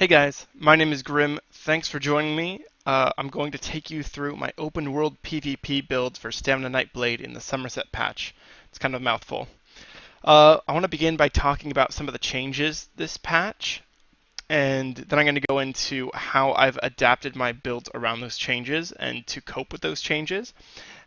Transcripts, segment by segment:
Hey guys, my name is Grim. Thanks for joining me. I'm going to take you through my open world PvP build for Stamina Nightblade in the Somerset patch. It's kind of a mouthful. I want to begin by talking about some of the changes this patch, and then I'm going to go into how I've adapted my build around those changes and to cope with those changes.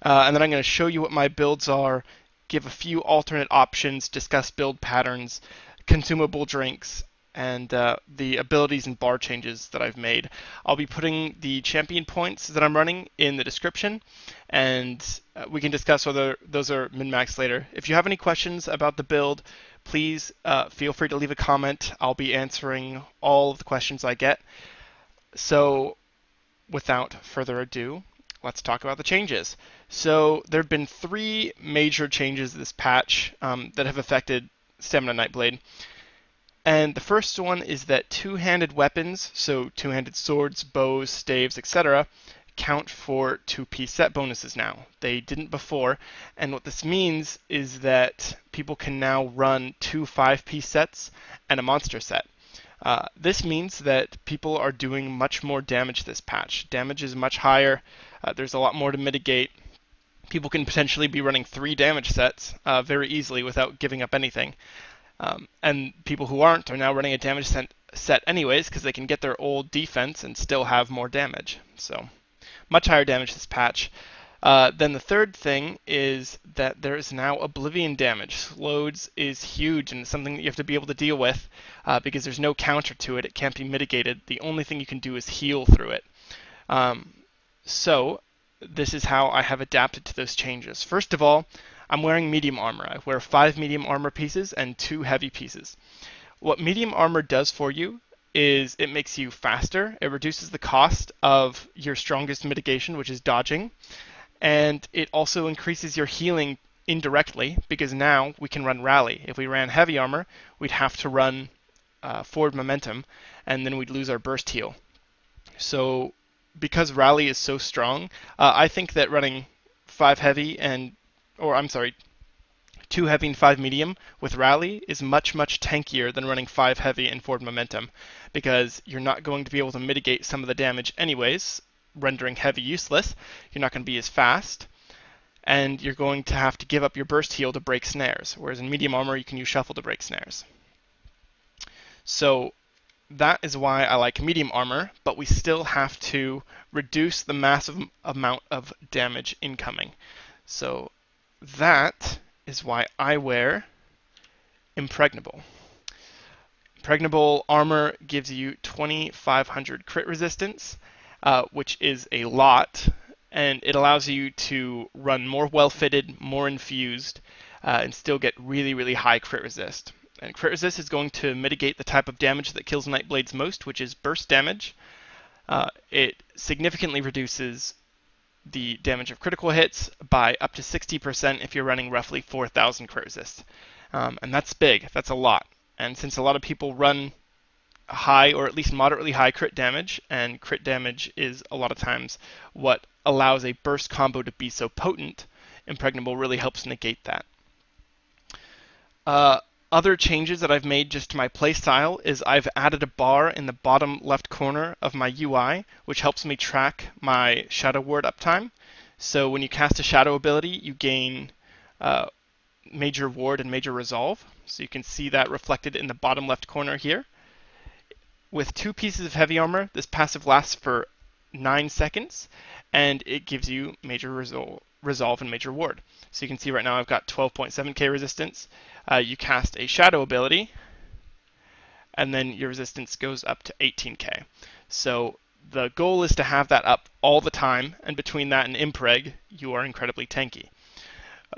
And then I'm going to show you what my builds are, give a few alternate options, discuss build patterns, consumable drinks, and the abilities and bar changes that I've made. I'll be putting the champion points that I'm running in the description, and we can discuss whether those are min-max later. If you have any questions about the build, please feel free to leave a comment. I'll be answering all of the questions I get. So, without further ado, let's talk about the changes. So, there have been three major changes this patch that have affected Stamina Nightblade. And the first one is that two-handed weapons, so two-handed swords, bows, staves, etc., count for two-piece set bonuses now. They didn't before, and what this means is that people can now run two 5-piece sets and a monster set. This means that people are doing much more damage this patch. Damage is much higher, there's a lot more to mitigate. People can potentially be running 3 damage sets very easily without giving up anything. And people who aren't are now running a damage set anyways because they can get their old defense and still have more damage. So, much higher damage this patch. Then the third thing is that there is now Oblivion damage. Loads is huge and it's something that you have to be able to deal with because there's no counter to it. It can't be mitigated. The only thing you can do is heal through it. So, this is how I have adapted to those changes. First of all, I'm wearing medium armor. I wear 5 medium armor pieces and 2 heavy pieces. What medium armor does for you is it makes you faster, it reduces the cost of your strongest mitigation, which is dodging, and it also increases your healing indirectly because now we can run rally. If we ran heavy armor, we'd have to run forward momentum, and then we'd lose our burst heal. So because rally is so strong, I think that running 5 heavy or I'm sorry, 2 heavy and 5 medium with rally is much tankier than running 5 heavy and forward momentum because you're not going to be able to mitigate some of the damage anyways, rendering heavy useless. You're not going to be as fast, and you're going to have to give up your burst heal to break snares, whereas in medium armor you can use shuffle to break snares. So that is why I like medium armor, but we still have to reduce the massive amount of damage incoming. So that is why I wear Impregnable. Impregnable armor gives you 2500 crit resistance, which is a lot, and it allows you to run more well-fitted, more infused, and still get really high crit resist. And crit resist is going to mitigate the type of damage that kills Nightblades most, which is burst damage. It significantly reduces the damage of critical hits by up to 60% if you're running roughly 4,000 crit resist. And that's big, that's a lot. And since a lot of people run high or at least moderately high crit damage, and crit damage is a lot of times what allows a burst combo to be so potent, Impregnable really helps negate that. Other changes that I've made just to my playstyle is I've added a bar in the bottom left corner of my UI, which helps me track my Shadow Ward uptime. So when you cast a Shadow ability, you gain Major Ward and Major Resolve. So you can see that reflected in the bottom left corner here. With 2 pieces of heavy armor, this passive lasts for 9 seconds, and it gives you Major Resolve and Major Ward. So you can see right now I've got 12.7k resistance. You cast a Shadow ability, and then your resistance goes up to 18k. So the goal is to have that up all the time, and between that and Impreg, you are incredibly tanky.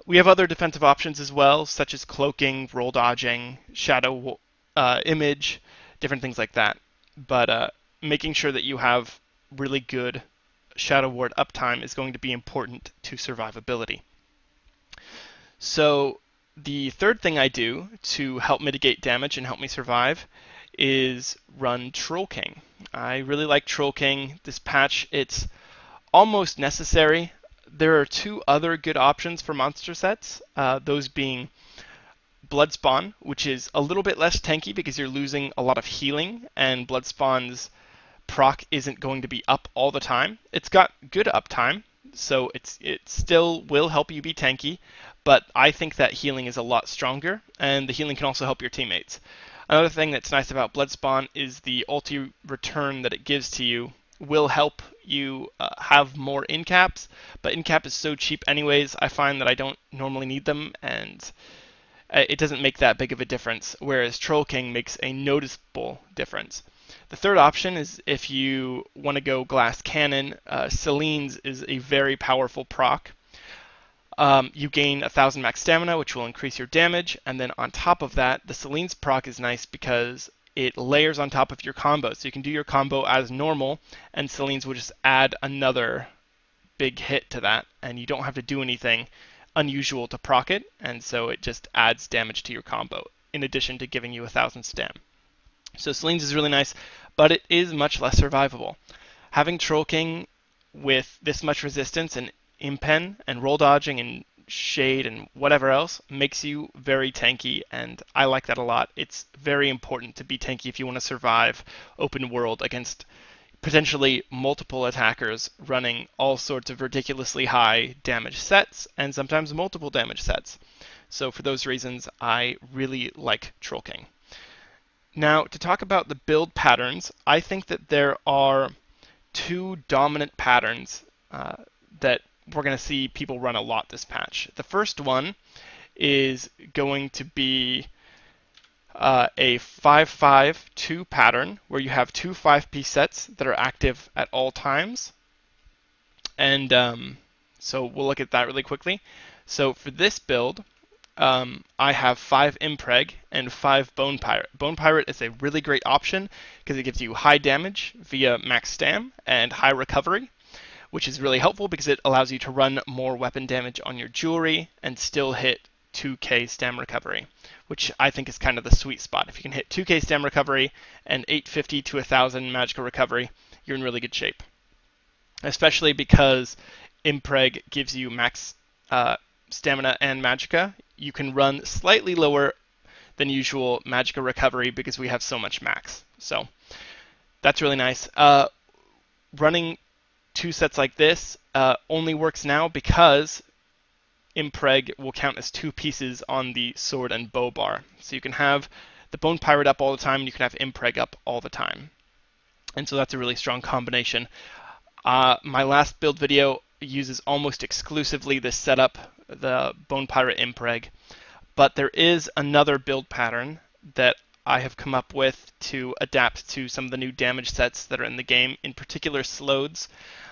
We have other defensive options as well, such as cloaking, roll dodging, shadow image, different things like that. But making sure that you have really good Shadow Ward uptime is going to be important to survivability. So the third thing I do to help mitigate damage and help me survive is run Troll King. I really like Troll King. This patch, it's almost necessary. There are 2 other good options for monster sets, those being Bloodspawn, which is a little bit less tanky because you're losing a lot of healing, and Bloodspawn's proc isn't going to be up all the time. It's got good uptime, so it still will help you be tanky, but I think that healing is a lot stronger, and the healing can also help your teammates. Another thing that's nice about Bloodspawn is the ulti return that it gives to you will help you have more in-caps, but in-cap is so cheap anyways, I find that I don't normally need them, and it doesn't make that big of a difference, whereas Troll King makes a noticeable difference. The third option is if you want to go Glass Cannon, Celine's is a very powerful proc. You gain 1,000 max stamina, which will increase your damage, and then on top of that, the Celine's proc is nice because it layers on top of your combo. So you can do your combo as normal, and Celine's will just add another big hit to that, and you don't have to do anything unusual to proc it, and so it just adds damage to your combo, in addition to giving you 1,000 stam. So Celine's is really nice, but it is much less survivable. Having Troll King with this much resistance and impen and roll dodging and shade and whatever else makes you very tanky, and I like that a lot. It's very important to be tanky if you want to survive open world against potentially multiple attackers running all sorts of ridiculously high damage sets and sometimes multiple damage sets. So for those reasons, I really like Troll King. Now, to talk about the build patterns, I think that there are two dominant patterns that we're going to see people run a lot this patch. The first one is going to be a 5-5-2 pattern where you have two 5-piece sets that are active at all times. And so we'll look at that really quickly. So for this build, I have 5 Impreg and 5 Bone Pirate. Bone Pirate is a really great option because it gives you high damage via max stam and high recovery, which is really helpful because it allows you to run more weapon damage on your jewelry and still hit 2k stam recovery, which I think is kind of the sweet spot. If you can hit 2k stam recovery and 850 to 1000 magical recovery, you're in really good shape. Especially because Impreg gives you max stamina and magicka. You can run slightly lower than usual magicka recovery because we have so much max. So that's really nice. Running two sets like this only works now because Impreg will count as 2 pieces on the sword and bow bar. So you can have the Bone Pirate up all the time, and you can have Impreg up all the time. And so that's a really strong combination. My last build video uses almost exclusively this setup, the Bone Pirate Impreg. But there is another build pattern that I have come up with to adapt to some of the new damage sets that are in the game, in particular Slodes.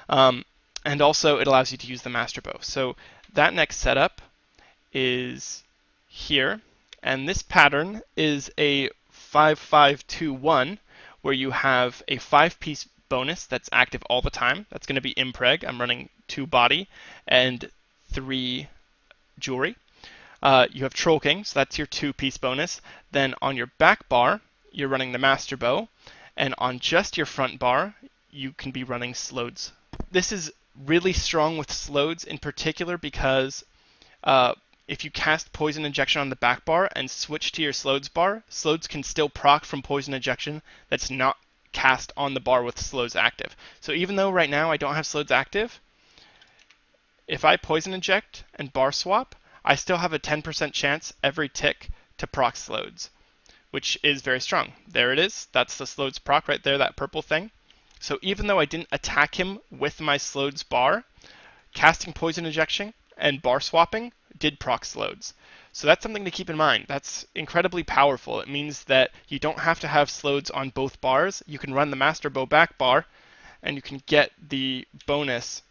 And also it allows you to use the Master Bow. So that next setup is here, and this pattern is a 5-5-2-1 where you have a 5-piece bonus that's active all the time. That's going to be Impreg. I'm running 2 body and 3 jewelry. You have Troll King, so that's your 2-piece bonus. Then on your back bar, you're running the Master Bow, and on just your front bar, you can be running Slodes. This is really strong with Slodes in particular because if you cast Poison Injection on the back bar and switch to your Slodes bar, Slodes can still proc from Poison Injection that's not cast on the bar with Slodes active. So even though right now I don't have Slodes active, if I Poison Inject and bar swap, I still have a 10% chance every tick to proc Slodes, which is very strong. There it is. That's the Slodes proc right there, that purple thing. So even though I didn't attack him with my Slodes bar, casting Poison Injection and bar swapping did proc Slodes. So that's something to keep in mind. That's incredibly powerful. It means that you don't have to have Slodes on both bars. You can run the Master Bow back bar, and you can get the bonus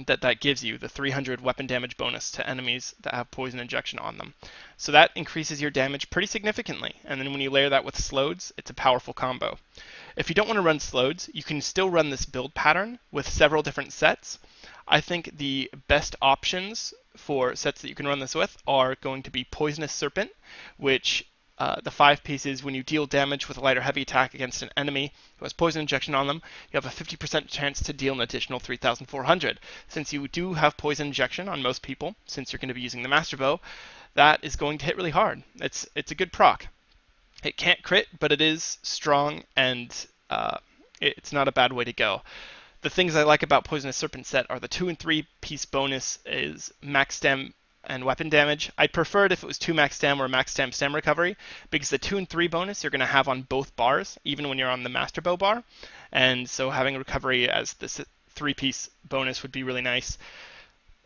that gives you, the 300 weapon damage bonus to enemies that have Poison Injection on them. So that increases your damage pretty significantly. And then when you layer that with Slodes, it's a powerful combo. If you don't want to run Slodes, you can still run this build pattern with several different sets. I think the best options for sets that you can run this with are going to be Poisonous Serpent, which the 5 pieces, when you deal damage with a light or heavy attack against an enemy who has Poison Injection on them, you have a 50% chance to deal an additional 3,400. Since you do have Poison Injection on most people, since you're going to be using the Master Bow, that is going to hit really hard. It's a good proc. It can't crit, but it is strong, and it's not a bad way to go. The things I like about Poisonous Serpent set are the 2 and 3 piece bonus is max stam and weapon damage. I'd prefer it if it was 2 max stam or max stam recovery, because the 2 and 3 bonus you're going to have on both bars, even when you're on the Master Bow bar. And so having recovery as the 3 piece bonus would be really nice.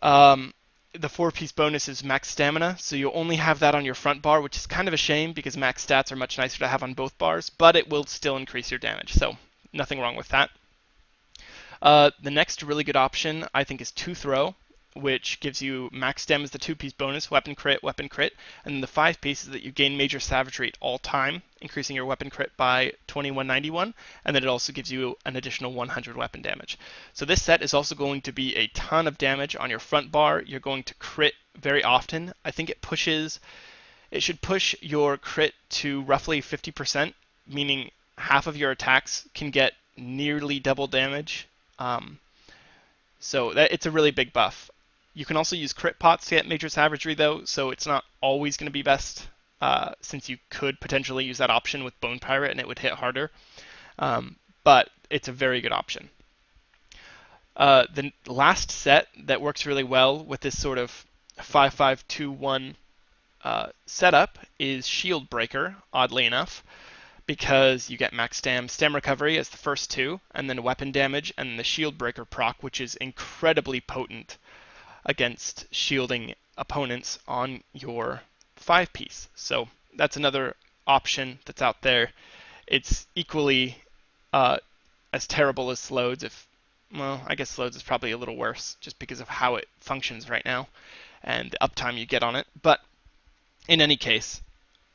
The 4 piece bonus is max stamina, so you'll only have that on your front bar, which is kind of a shame because max stats are much nicer to have on both bars, but it will still increase your damage, so nothing wrong with that. The next really good option, I think, is 2 Throw, which gives you max stem as the 2-piece bonus, weapon crit, and then the 5 piece is that you gain Major Savagery at all time, increasing your weapon crit by 2191, and then it also gives you an additional 100 weapon damage. So this set is also going to be a ton of damage on your front bar. You're going to crit very often. I think it should push your crit to roughly 50%, meaning half of your attacks can get nearly double damage. So it's a really big buff. You can also use crit pots to get Major Savagery though, so it's not always going to be best, since you could potentially use that option with Bone Pirate and it would hit harder. But it's a very good option. The last set that works really well with this sort of 5-5-2-1 setup is Shield Breaker, oddly enough, because you get max stam recovery as the first 2, and then weapon damage, and the Shield Breaker proc, which is incredibly potent against shielding opponents on your 5-piece. So that's another option that's out there. It's equally as terrible as Slodes. Well, I guess Slodes is probably a little worse just because of how it functions right now and the uptime you get on it. But in any case,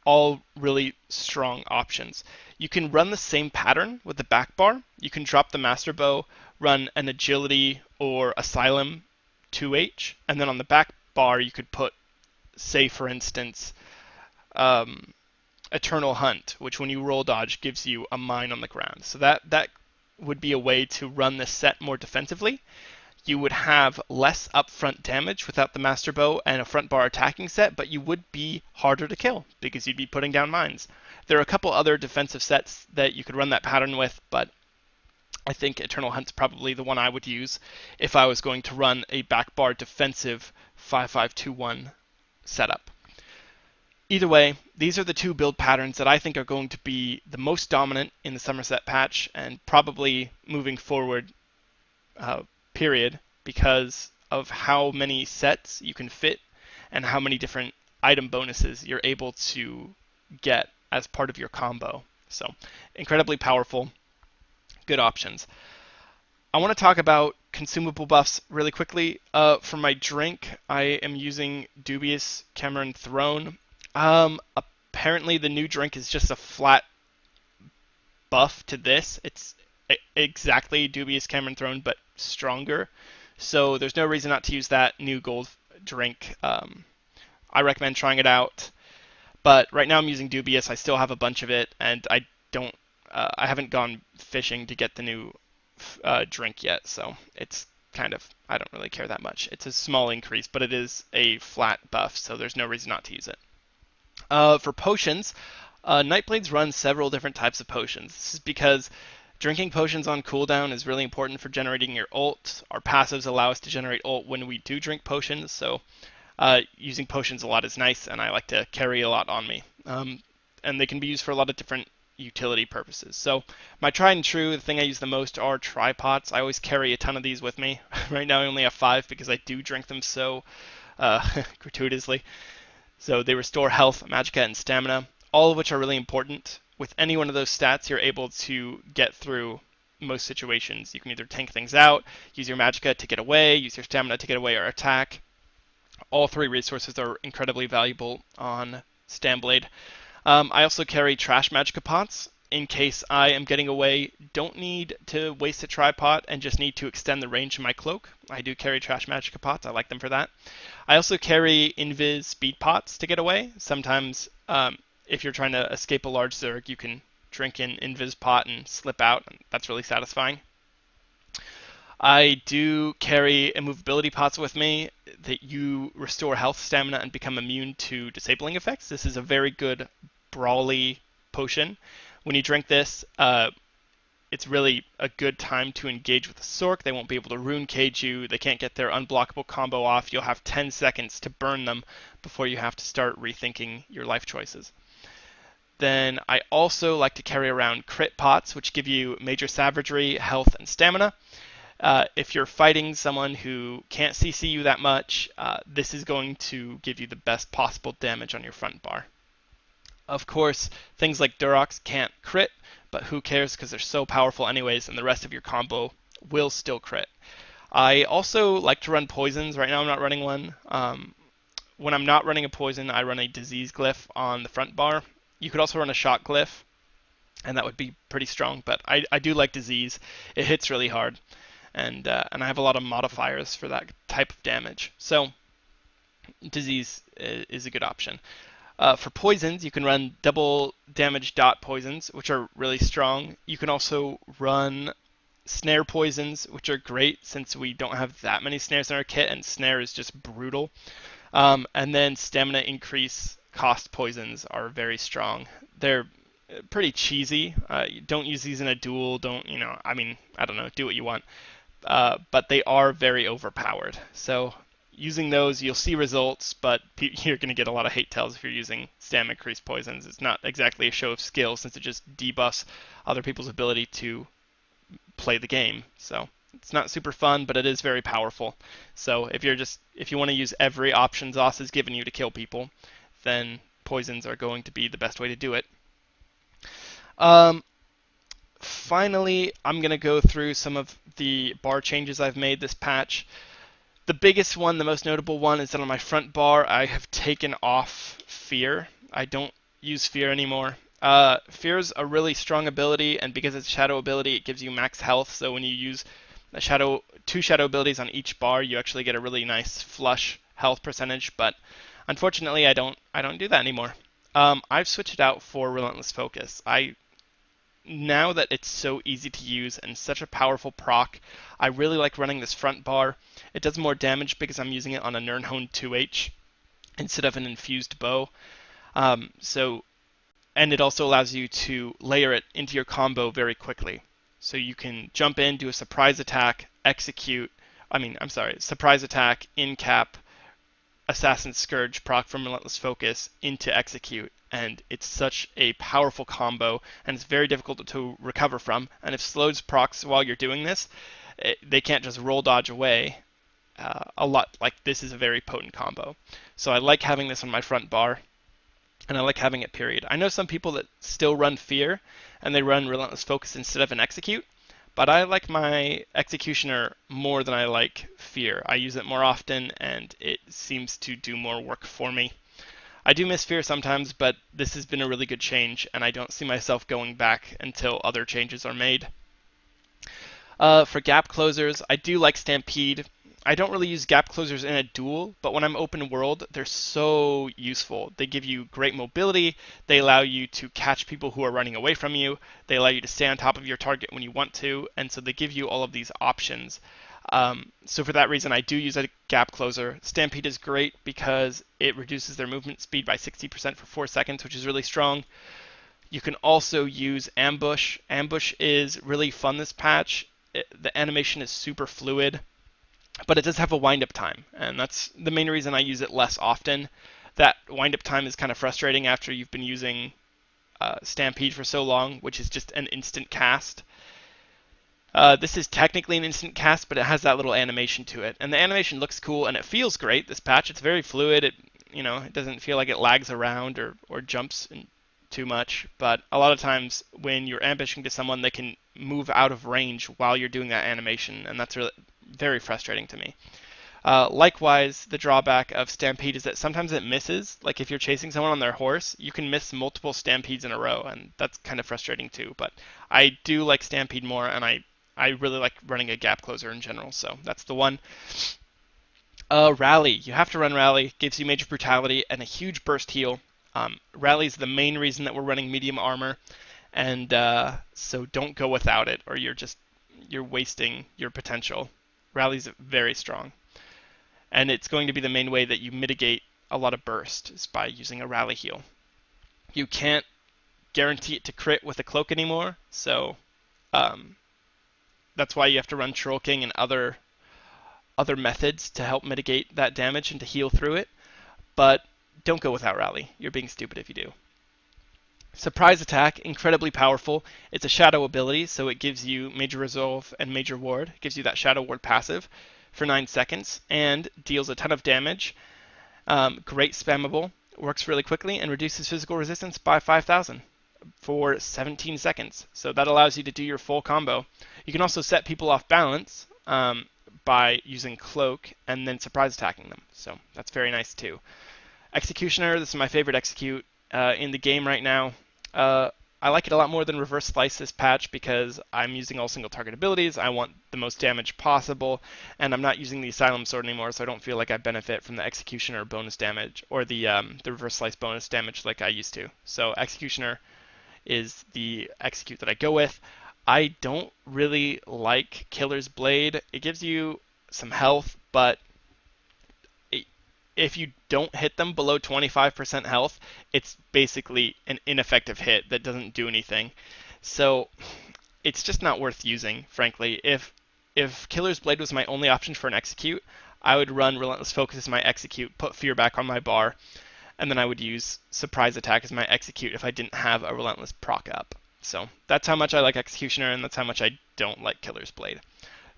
all really strong options. You can run the same pattern with the back bar. You can drop the Master Bow, run an Agility or Asylum 2H, and then on the back bar you could put, say for instance, Eternal Hunt, which when you roll dodge gives you a mine on the ground. So that would be a way to run this set more defensively. You would have less upfront damage without the Master Bow and a front bar attacking set, but you would be harder to kill because you'd be putting down mines. There are a couple other defensive sets that you could run that pattern with, but I think Eternal Hunt's probably the one I would use if I was going to run a back bar defensive 5-5-2-1 setup. Either way, these are the 2 build patterns that I think are going to be the most dominant in the Somerset patch and probably moving forward, period, because of how many sets you can fit and how many different item bonuses you're able to get as part of your combo. So incredibly powerful, good options. I want to talk about consumable buffs really quickly. For my drink, I am using Dubious Cameron Throne. Apparently the new drink is just a flat buff to this. It's exactly Dubious Cameron Throne, but stronger. So there's no reason not to use that new gold drink. I recommend trying it out. But right now I'm using Dubious. I still have a bunch of it, and I haven't gone fishing to get the new drink yet. So it's kind of, I don't really care that much. It's a small increase, but it is a flat buff, so there's no reason not to use it. For potions, Nightblades runs several different types of potions. This is because drinking potions on cooldown is really important for generating your ult. Our passives allow us to generate ult when we do drink potions, so using potions a lot is nice, and I like to carry a lot on me. And they can be used for a lot of different utility purposes. So my tried and true, the thing I use the most are tripots. I always carry a ton of these with me. Right now I only have 5 because I do drink them so gratuitously. So they restore health, magicka, and stamina, all of which are really important. With any one of those stats, you're able to get through most situations. You can either tank things out, use your magicka to get away, use your stamina to get away or attack. All 3 resources are incredibly valuable on Stamblade. I also carry trash magicka pots in case I am getting away, don't need to waste a tripod, and just need to extend the range of my cloak. I do carry trash magicka pots. I like them for that. I also carry invis speed pots to get away. Sometimes if you're trying to escape a large Zerg, you can drink an invis pot and slip out, and that's really satisfying. I do carry immovability pots with me that you restore health, stamina, and become immune to disabling effects. This is a very good brawly potion. When you drink this, it's really a good time to engage with the Sork. They won't be able to rune cage you. They can't get their unblockable combo off. You'll have 10 seconds to burn them before you have to start rethinking your life choices. Then I also like to carry around crit pots, which give you major savagery, health, and stamina. If you're fighting someone who can't CC you that much, this is going to give you the best possible damage on your front bar. Of course, things like Durox can't crit, but who cares because they're so powerful anyways, and the rest of your combo will still crit. I also like to run poisons. Right now I'm not running one. When I'm not running a poison, I run a disease glyph on the front bar. You could also run a shock glyph, and that would be pretty strong, but I do like disease. It hits really hard, and I have a lot of modifiers for that type of damage. So disease is a good option. For poisons, you can run double damage dot poisons, which are really strong. You can also run snare poisons, which are great since we don't have that many snares in our kit, and snare is just brutal. And then stamina increase cost poisons are very strong. They're pretty cheesy. Don't use these in a duel. Don't, I don't know, do what you want. But they are very overpowered. So using those, you'll see results, but you're going to get a lot of hate tells if you're using stamina increase poisons. It's not exactly a show of skill since it just debuffs other people's ability to play the game. So it's not super fun, but it is very powerful. So if you want to use every option ZOS has given you to kill people, then poisons are going to be the best way to do it. Finally, I'm going to go through some of the bar changes I've made this patch. The biggest one, the most notable one, is that on my front bar, I have taken off Fear. I don't use Fear anymore. Fear's a really strong ability, and because it's Shadow ability, it gives you max health. So when you use two Shadow abilities on each bar, you actually get a really nice flush health percentage. But unfortunately, I don't do that anymore. I've switched it out for Relentless Focus. Now that it's so easy to use and such a powerful proc, I really like running this front bar. It does more damage because I'm using it on a Nirnhone 2H instead of an infused bow. And it also allows you to layer it into your combo very quickly. So you can jump in, do a surprise attack, surprise attack, in cap, Assassin's Scourge proc from Relentless Focus into execute, and it's such a powerful combo, and it's very difficult to recover from. And if slows procs while you're doing this, they can't just roll dodge away a lot. Like, this is a very potent combo. So I like having this on my front bar, and I like having it period. I know some people that still run Fear, and they run Relentless Focus instead of an execute, but I like my Executioner more than I like Fear. I use it more often, and it seems to do more work for me. I do miss Fear sometimes, but this has been a really good change, and I don't see myself going back until other changes are made. For gap closers, I do like Stampede. I don't really use gap closers in a duel, but when I'm open world, they're so useful. They give you great mobility, they allow you to catch people who are running away from you, they allow you to stay on top of your target when you want to, and so they give you all of these options. So for that reason, I do use a gap closer. Stampede is great because it reduces their movement speed by 60% for 4 seconds, which is really strong. You can also use Ambush. Ambush is really fun this patch. The animation is super fluid, but it does have a wind-up time, and that's the main reason I use it less often. That wind-up time is kind of frustrating after you've been using Stampede for so long, which is just an instant cast. This is technically an instant cast, but it has that little animation to it, and the animation looks cool, and it feels great, this patch. It's very fluid. It doesn't feel like it lags around or jumps too much, but a lot of times when you're ambushing to someone, they can move out of range while you're doing that animation, and that's really very frustrating to me. Likewise, the drawback of Stampede is that sometimes it misses. Like if you're chasing someone on their horse, you can miss multiple Stampedes in a row, and that's kind of frustrating too. But I do like Stampede more, and I really like running a gap closer in general, so that's the one. Rally. You have to run Rally. Gives you major brutality and a huge burst heal. Rally is the main reason that we're running medium armor, and so don't go without it, or you're just you're wasting your potential. Rally's very strong, and it's going to be the main way that you mitigate a lot of burst is by using a rally heal. You can't guarantee it to crit with a cloak anymore, so that's why you have to run Troll King and other methods to help mitigate that damage and to heal through it. But don't go without rally. You're being stupid if you do. Surprise attack, incredibly powerful. It's a shadow ability, so it gives you major resolve and major ward. It gives you that shadow ward passive for 9 seconds and deals a ton of damage. Great spammable, works really quickly, and reduces physical resistance by 5,000 for 17 seconds. So that allows you to do your full combo. You can also set people off balance by using Cloak and then surprise attacking them. So that's very nice too. Executioner, this is my favorite execute in the game right now. I like it a lot more than Reverse Slice this patch because I'm using all single target abilities. I want the most damage possible, and I'm not using the Asylum Sword anymore, so I don't feel like I benefit from the Executioner bonus damage or the Reverse Slice bonus damage like I used to. So Executioner is the execute that I go with. I don't really like Killer's Blade. It gives you some health, but if you don't hit them below 25% health, it's basically an ineffective hit that doesn't do anything. So it's just not worth using, frankly. If Killer's Blade was my only option for an execute, I would run Relentless Focus as my execute, put Fear back on my bar, and then I would use Surprise Attack as my execute if I didn't have a Relentless proc up. So that's how much I like Executioner, and that's how much I don't like Killer's Blade.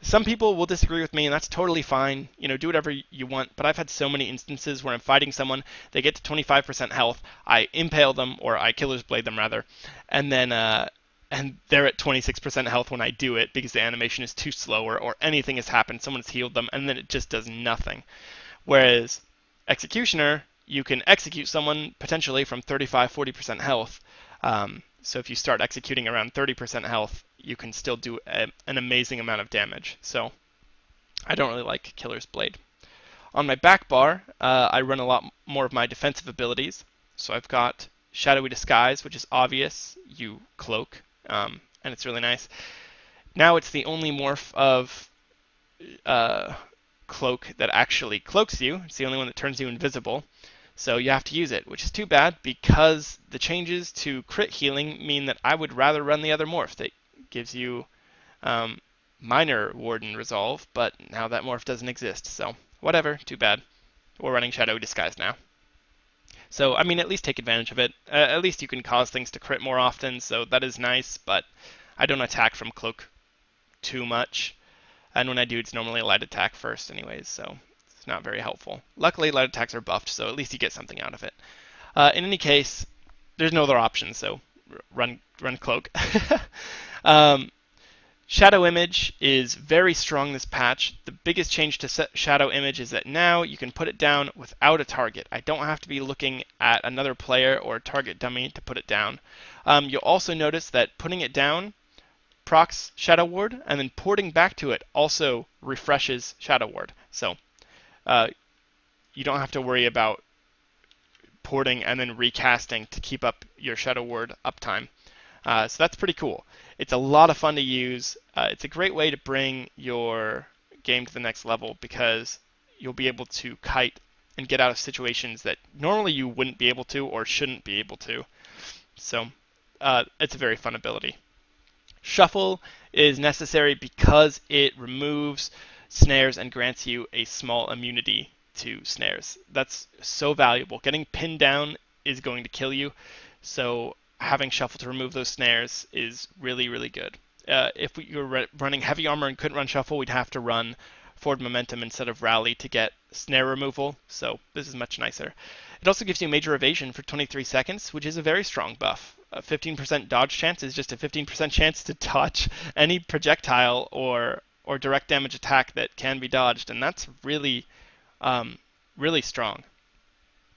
Some people will disagree with me, and that's totally fine. Do whatever you want, but I've had so many instances where I'm fighting someone, they get to 25% health, I impale them, or I Killer's Blade them rather, and then and they're at 26% health when I do it because the animation is too slow or anything has happened, someone's healed them, and then it just does nothing. Whereas Executioner, you can execute someone potentially from 35-40% health. So if you start executing around 30% health, you can still do an amazing amount of damage. So I don't really like Killer's Blade. On my back bar, I run a lot more of my defensive abilities. So I've got Shadowy Disguise, which is obvious. You cloak, and it's really nice. Now it's the only morph of cloak that actually cloaks you. It's the only one that turns you invisible. So you have to use it, which is too bad because the changes to crit healing mean that I would rather run the other morph that gives you minor Warden Resolve, but now that morph doesn't exist, so whatever, too bad. We're running Shadowy Disguise now. So, at least take advantage of it. At least you can cause things to crit more often, so that is nice, but I don't attack from Cloak too much, and when I do, it's normally a light attack first anyways, so it's not very helpful. Luckily, light attacks are buffed, so at least you get something out of it. In any case, there's no other option, so run Cloak. Shadow Image is very strong this patch. The biggest change to Shadow Image is that now you can put it down without a target. I don't have to be looking at another player or a target dummy to put it down. You'll also notice that putting it down procs Shadow Ward, and then porting back to it also refreshes Shadow Ward. So you don't have to worry about porting and then recasting to keep up your Shadow Ward uptime. So that's pretty cool. It's a lot of fun to use. It's a great way to bring your game to the next level because you'll be able to kite and get out of situations that normally you wouldn't be able to or shouldn't be able to. So it's a very fun ability. Shuffle is necessary because it removes snares and grants you a small immunity to snares. That's so valuable. Getting pinned down is going to kill you, so having Shuffle to remove those snares is really, really good. If you were running heavy armor and couldn't run Shuffle, we'd have to run Forward Momentum instead of Rally to get snare removal, so this is much nicer. It also gives you Major Evasion for 23 seconds, which is a very strong buff. A 15% dodge chance is just a 15% chance to dodge any projectile or direct damage attack that can be dodged, and that's really, really strong.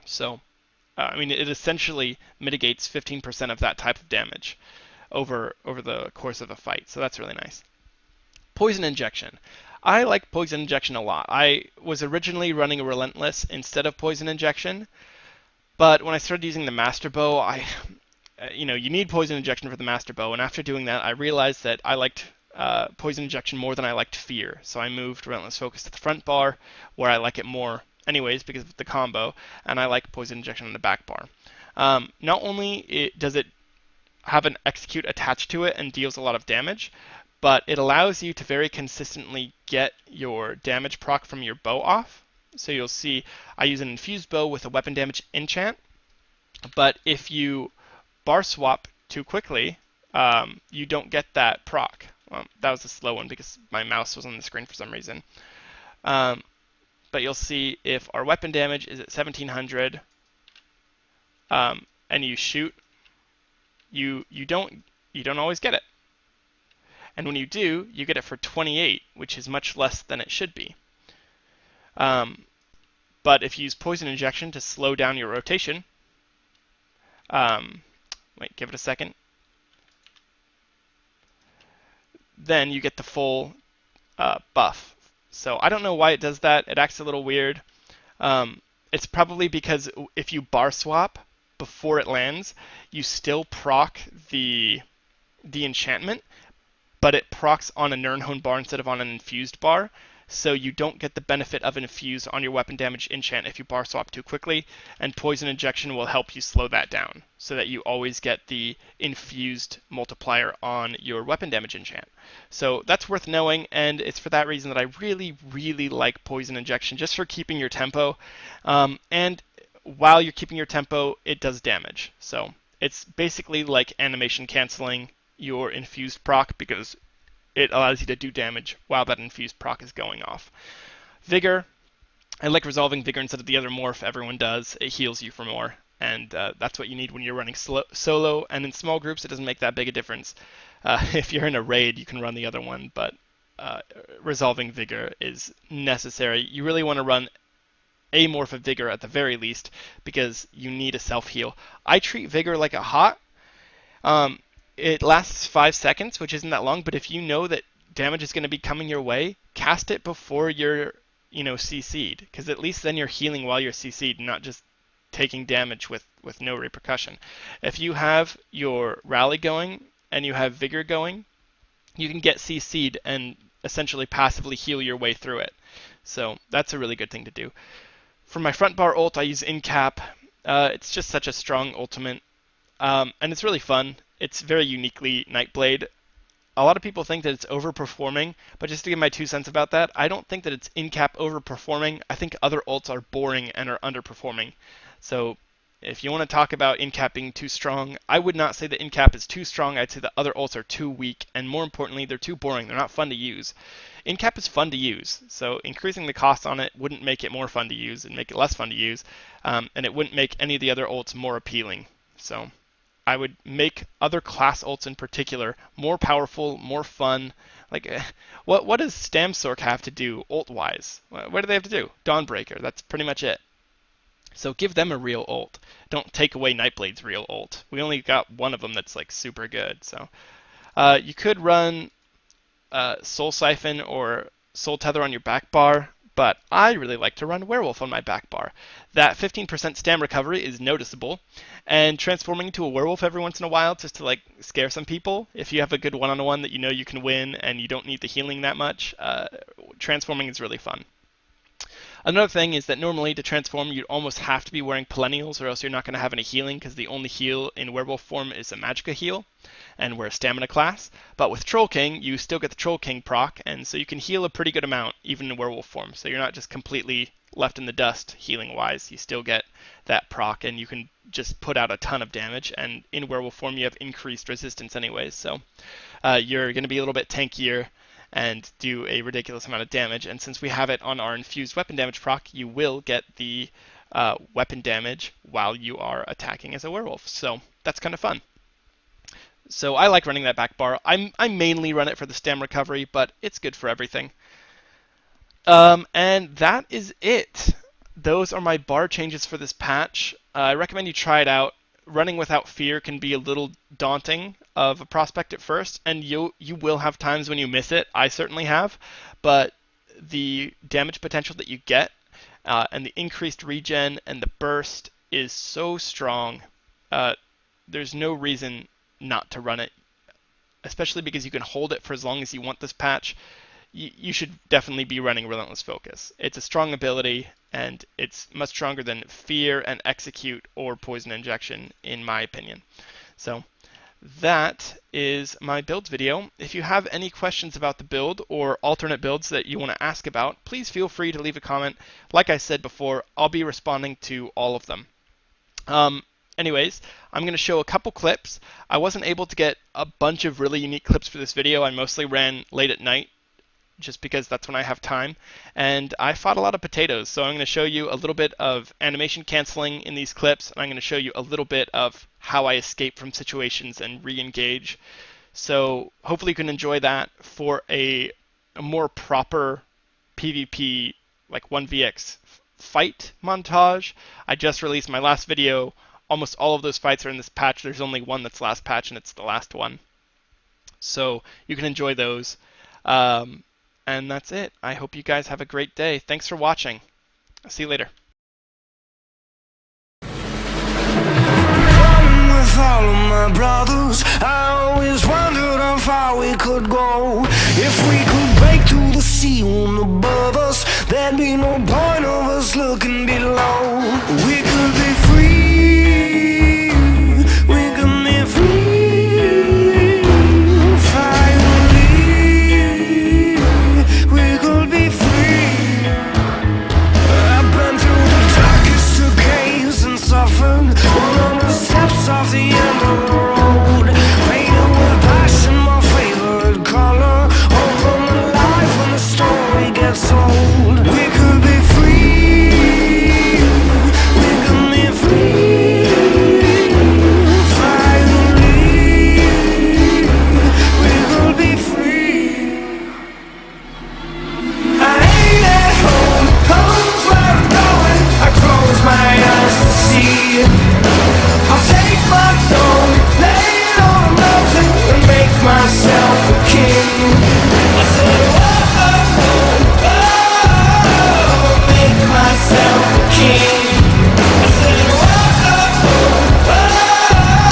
So it essentially mitigates 15% of that type of damage over the course of a fight, so that's really nice. Poison Injection. I like Poison Injection a lot. I was originally running a Relentless instead of Poison Injection, but when I started using the Master Bow, you need Poison Injection for the Master Bow, and after doing that, I realized that I liked Poison Injection more than I liked Fear, so I moved Relentless Focus to the front bar, where I like it more anyways because of the combo, and I like Poison Injection on the back bar. Not only does it have an execute attached to it and deals a lot of damage, but it allows you to very consistently get your damage proc from your bow off. So you'll see I use an infused bow with a weapon damage enchant, but if you bar swap too quickly, you don't get that proc. That was a slow one because my mouse was on the screen for some reason. But you'll see if our weapon damage is at 1700 and you shoot, you don't always get it. And when you do, you get it for 28, which is much less than it should be. But if you use Poison Injection to slow down your rotation, wait, give it a second. Then you get the full buff. So I don't know why it does that. It acts a little weird. It's probably because if you bar swap before it lands, you still proc the enchantment, but it procs on a Nirnhone bar instead of on an infused bar. So you don't get the benefit of an infuse on your weapon damage enchant if you bar swap too quickly, and Poison Injection will help you slow that down so that you always get the infused multiplier on your weapon damage enchant. So that's worth knowing, and it's for that reason that I really, really like Poison Injection, just for keeping your tempo. And while you're keeping your tempo, it does damage. So it's basically like animation canceling your infused proc because it allows you to do damage while that infused proc is going off. Vigor, I like resolving Vigor instead of the other morph everyone does. It heals you for more, and that's what you need when you're running solo. And in small groups, it doesn't make that big a difference. If you're in a raid, you can run the other one, but resolving Vigor is necessary. You really want to run a morph of Vigor at the very least because you need a self-heal. I treat Vigor like a hot. It lasts 5 seconds, which isn't that long, but if you know that damage is going to be coming your way, cast it before you're, CC'd, because at least then you're healing while you're CC'd, not just taking damage with no repercussion. If you have your rally going and you have Vigor going, you can get CC'd and essentially passively heal your way through it. So that's a really good thing to do. For my front bar ult, I use Incap. It's just such a strong ultimate, and it's really fun. It's very uniquely Nightblade. A lot of people think that it's overperforming, but just to give my 2 cents about that, I don't think that it's Incap overperforming. I think other ults are boring and are underperforming. So if you want to talk about Incap being too strong, I would not say that Incap is too strong. I'd say the other ults are too weak, and more importantly, they're too boring. They're not fun to use. Incap is fun to use, so increasing the cost on it wouldn't make it more fun to use and make it less fun to use, and it wouldn't make any of the other ults more appealing. So I would make other class ults in particular more powerful, more fun. Like, what does Stamsork have to do ult-wise? What do they have to do? Dawnbreaker, that's pretty much it. So give them a real ult. Don't take away Nightblade's real ult. We only got one of them that's like super good. So you could run Soul Siphon or Soul Tether on your back bar, but I really like to run Werewolf on my back bar. That 15% stam recovery is noticeable, and transforming into a werewolf every once in a while just to like scare some people, if you have a good one-on-one that you know you can win and you don't need the healing that much, transforming is really fun. Another thing is that normally to transform you almost have to be wearing Perennials or else you're not going to have any healing because the only heal in werewolf form is a Magicka heal, and we're a stamina class. But with Troll King, you still get the Troll King proc, and so you can heal a pretty good amount even in werewolf form. So you're not just completely left in the dust healing wise. You still get that proc, and you can just put out a ton of damage. And in werewolf form, you have increased resistance anyways, so you're going to be a little bit tankier and do a ridiculous amount of damage. And since we have it on our infused weapon damage proc, you will get the weapon damage while you are attacking as a werewolf. So that's kind of fun. So I like running that back bar. I mainly run it for the stam recovery, but it's good for everything. And that is it. Those are my bar changes for this patch. I recommend you try it out. Running without fear can be a little daunting of a prospect at first, and you will have times when you miss it. I certainly have, but the damage potential that you get and the increased regen and the burst is so strong. There's no reason not to run it, especially because you can hold it for as long as you want this patch, you should definitely be running Relentless Focus. It's a strong ability, and it's much stronger than Fear and Execute or Poison Injection, in my opinion. So that is my build video. If you have any questions about the build or alternate builds that you want to ask about, please feel free to leave a comment. Like I said before, I'll be responding to all of them. Anyways, I'm going to show a couple clips. I wasn't able to get a bunch of really unique clips for this video. I mostly ran late at night, just because that's when I have time, and I fought a lot of potatoes. So I'm going to show you a little bit of animation canceling in these clips, and I'm going to show you a little bit of how I escape from situations and re-engage. So hopefully you can enjoy that for a more proper PvP, like 1vx fight montage. I just released my last video. Almost all of those fights are in this patch. There's only one that's last patch, and it's the last one. So you can enjoy those. And that's it. I hope you guys have a great day. Thanks for watching. I'll see you later. With all of my brothers, I always wondered how far we could go. If we could break through the sea on above us, there'd be no point of us looking below. We could be free. We could be free. Off the end of the road, painted with passion, my favorite color. Open the life when the story gets old. We could be free. We could be free. Finally, we could be free. I ain't at home. Home's where I'm going. I close my eyes to see. I'll take my throne, lay it on a mountain, and make myself a king. I said, whoa, oh, oh, make myself a king. I said, whoa, oh,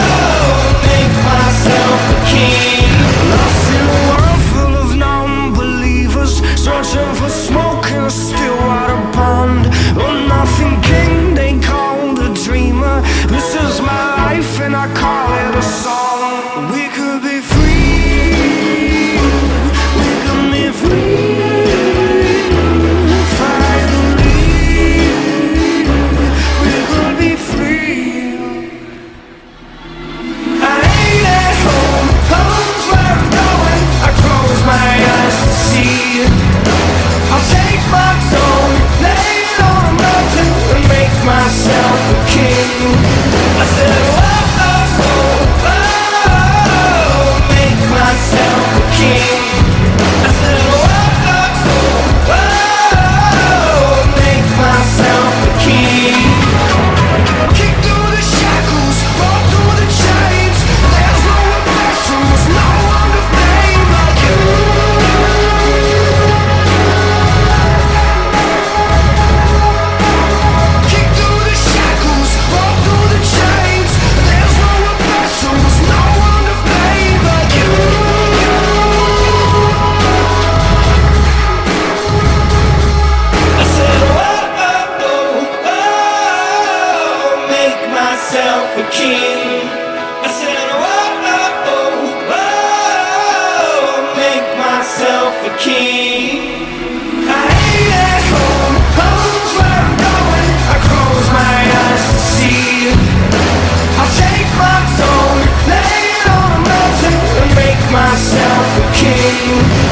oh, make myself a king. Lost in a world full of non-believers, searching for smoke in a still water pond. Oh, nothing king, they call the dreamer. This is my life and I call it a song. We could be free. We could be free. Finally, we could be free. I ain't at home. Home's where I'm going. I close my eyes to see. I'll take my throne, lay it on a mountain, and make myself a king. I said, whoa, oh, oh, make myself a king. I said, whoa, oh, oh, make myself a king. Kick through the shackles, walk through the chains. There's no repression, there's no one to blame like you. Kick through the shackles, walk through the chains. There's no repression, there's no one to blame like you. I said, whoa, oh, oh, make myself a king. I said, whoa, oh, oh, make myself a king. I ain't at home, home's where I'm going. I close my eyes to see. I'll take my throne, lay it on a mountain, and make myself a king.